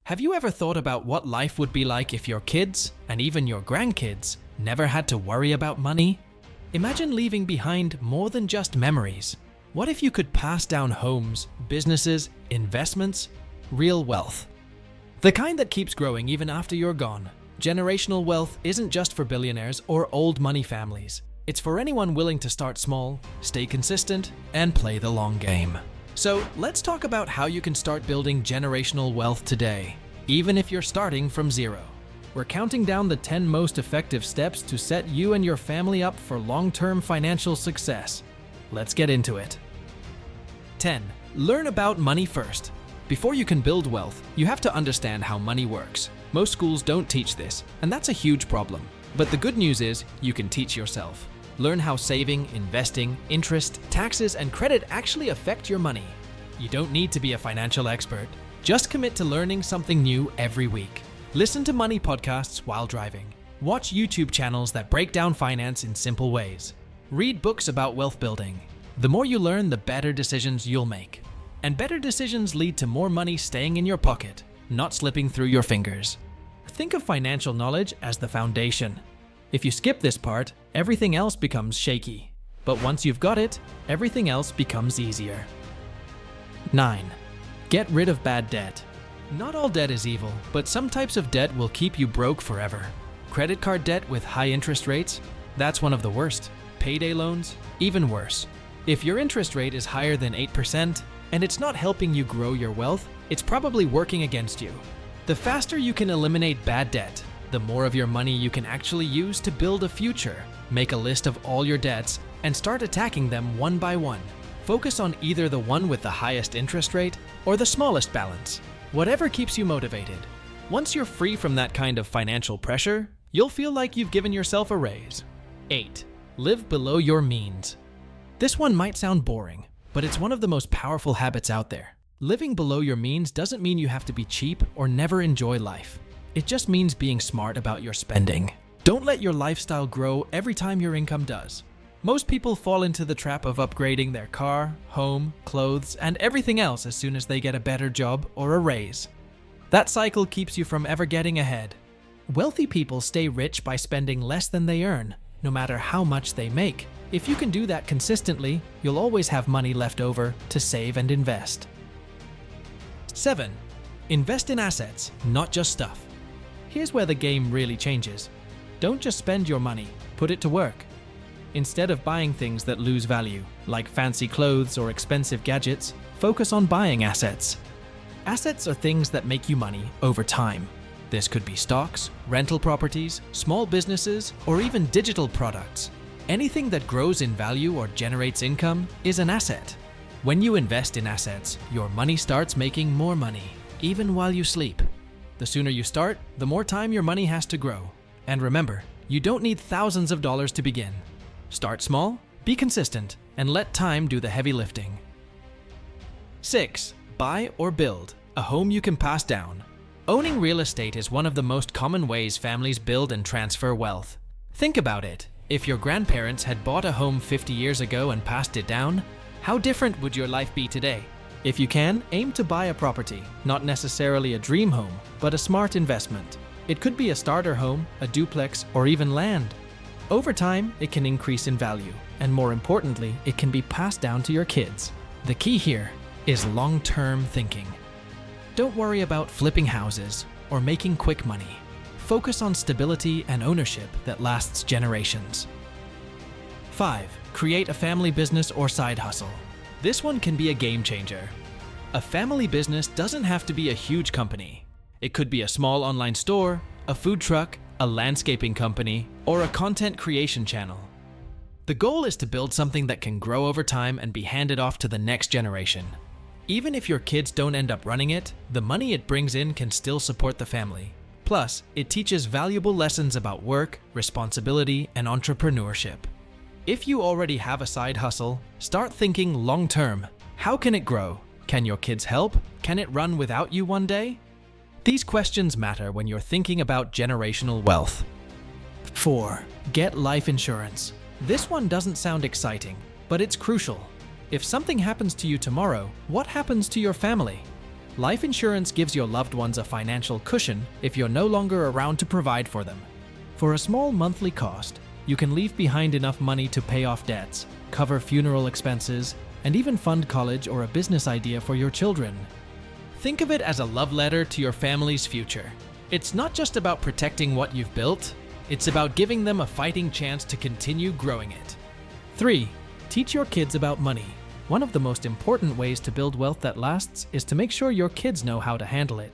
Have you ever thought about what life would be like if your kids, and even your grandkids, never had to worry about money? Imagine leaving behind more than just memories. What if you could pass down homes, businesses, investments, real wealth? The kind that keeps growing even after you're gone. Generational wealth isn't just for billionaires or old money families. It's for anyone willing to start small, stay consistent, and play the long game. So let's talk about how you can start building generational wealth today, even if you're starting from zero. We're counting down the 10 most effective steps to set you and your family up for long-term financial success. Let's get into it. 10. Learn about money first. Before you can build wealth, you have to understand how money works. Most schools don't teach this, and that's a huge problem. But the good news is, you can teach yourself. Learn how saving, investing, interest, taxes, and credit actually affect your money. You don't need to be a financial expert. Just commit to learning something new every week. Listen to money podcasts while driving. Watch YouTube channels that break down finance in simple ways. Read books about wealth building. The more you learn, the better decisions you'll make. And better decisions lead to more money staying in your pocket, not slipping through your fingers. Think of financial knowledge as the foundation. If you skip this part, everything else becomes shaky. But once you've got it, everything else becomes easier. 9. Get rid of bad debt. Not all debt is evil, but some types of debt will keep you broke forever. Credit card debt with high interest rates? That's one of the worst. Payday loans? Even worse. If your interest rate is higher than 8% and it's not helping you grow your wealth, it's probably working against you. The faster you can eliminate bad debt, the more of your money you can actually use to build a future. Make a list of all your debts and start attacking them one by one. Focus on either the one with the highest interest rate or the smallest balance. Whatever keeps you motivated. Once you're free from that kind of financial pressure, you'll feel like you've given yourself a raise. 8. Live below your means. This one might sound boring, but it's one of the most powerful habits out there. Living below your means doesn't mean you have to be cheap or never enjoy life. It just means being smart about your spending. Don't let your lifestyle grow every time your income does. Most people fall into the trap of upgrading their car, home, clothes, and everything else as soon as they get a better job or a raise. That cycle keeps you from ever getting ahead. Wealthy people stay rich by spending less than they earn, no matter how much they make. If you can do that consistently, you'll always have money left over to save and invest. 7. Invest in assets, not just stuff. Here's where the game really changes. Don't just spend your money, put it to work. Instead of buying things that lose value, like fancy clothes or expensive gadgets, focus on buying assets. Assets are things that make you money over time. This could be stocks, rental properties, small businesses, or even digital products. Anything that grows in value or generates income is an asset. When you invest in assets, your money starts making more money, even while you sleep. The sooner you start, the more time your money has to grow. And remember, you don't need thousands of dollars to begin. Start small, be consistent, and let time do the heavy lifting. 6. Buy or build a home you can pass down. Owning real estate is one of the most common ways families build and transfer wealth. Think about it. If your grandparents had bought a home 50 years ago and passed it down, how different would your life be today? If you can, aim to buy a property, not necessarily a dream home, but a smart investment. It could be a starter home, a duplex, or even land. Over time, it can increase in value, and more importantly, it can be passed down to your kids. The key here is long-term thinking. Don't worry about flipping houses or making quick money. Focus on stability and ownership that lasts generations. 5. Create a family business or side hustle. This one can be a game changer. A family business doesn't have to be a huge company. It could be a small online store, a food truck, a landscaping company, or a content creation channel. The goal is to build something that can grow over time and be handed off to the next generation. Even if your kids don't end up running it, the money it brings in can still support the family. Plus, it teaches valuable lessons about work, responsibility, and entrepreneurship. If you already have a side hustle, start thinking long-term. How can it grow? Can your kids help? Can it run without you one day? These questions matter when you're thinking about generational wealth. 4. Get life insurance. This one doesn't sound exciting, but it's crucial. If something happens to you tomorrow, what happens to your family? Life insurance gives your loved ones a financial cushion if you're no longer around to provide for them. For a small monthly cost, you can leave behind enough money to pay off debts, cover funeral expenses, and even fund college or a business idea for your children. Think of it as a love letter to your family's future. It's not just about protecting what you've built, it's about giving them a fighting chance to continue growing it. 3. Teach your kids about money. One of the most important ways to build wealth that lasts is to make sure your kids know how to handle it.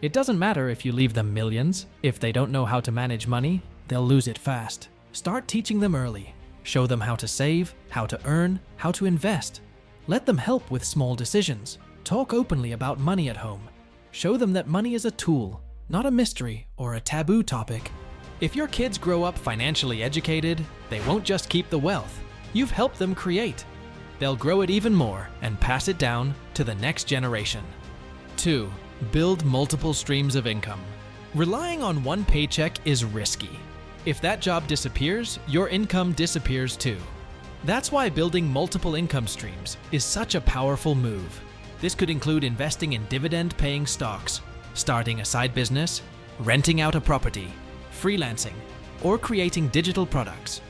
It doesn't matter if you leave them millions. If they don't know how to manage money, they'll lose it fast. Start teaching them early. Show them how to save, how to earn, how to invest. Let them help with small decisions. Talk openly about money at home. Show them that money is a tool, not a mystery or a taboo topic. If your kids grow up financially educated, they won't just keep the wealth you've helped them create. They'll grow it even more and pass it down to the next generation. 2. Build multiple streams of income. Relying on one paycheck is risky. If that job disappears, your income disappears too. That's why building multiple income streams is such a powerful move. This could include investing in dividend-paying stocks, starting a side business, renting out a property, freelancing, or creating digital products.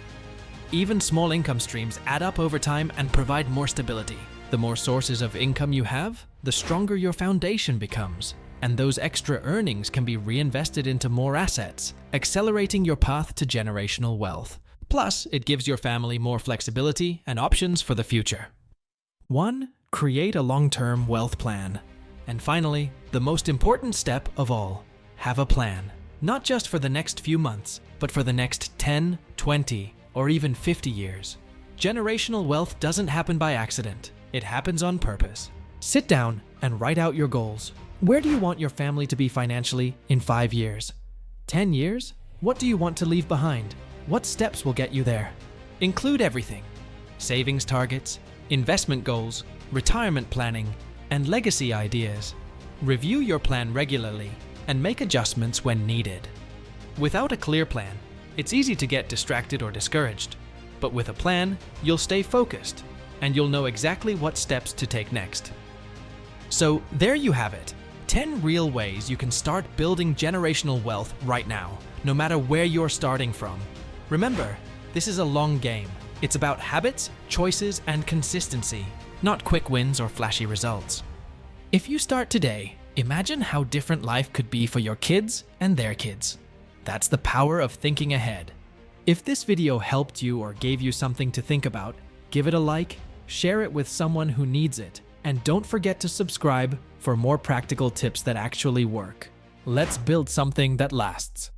Even small income streams add up over time and provide more stability. The more sources of income you have, the stronger your foundation becomes, and those extra earnings can be reinvested into more assets, accelerating your path to generational wealth. Plus, it gives your family more flexibility and options for the future. 1. Create a long-term wealth plan. And finally, the most important step of all, have a plan. Not just for the next few months, but for the next 10, 20, or even 50 years. Generational wealth doesn't happen by accident. It happens on purpose. Sit down and write out your goals. Where do you want your family to be financially in 5 years? 10 years? What do you want to leave behind? What steps will get you there? Include everything: savings targets, investment goals, retirement planning, and legacy ideas. Review your plan regularly and make adjustments when needed. Without a clear plan, it's easy to get distracted or discouraged. But with a plan, you'll stay focused and you'll know exactly what steps to take next. So there you have it. 10 real ways you can start building generational wealth right now, no matter where you're starting from. Remember, this is a long game. It's about habits, choices, and consistency, not quick wins or flashy results. If you start today, imagine how different life could be for your kids and their kids. That's the power of thinking ahead. If this video helped you or gave you something to think about, give it a like, share it with someone who needs it, and don't forget to subscribe for more practical tips that actually work. Let's build something that lasts.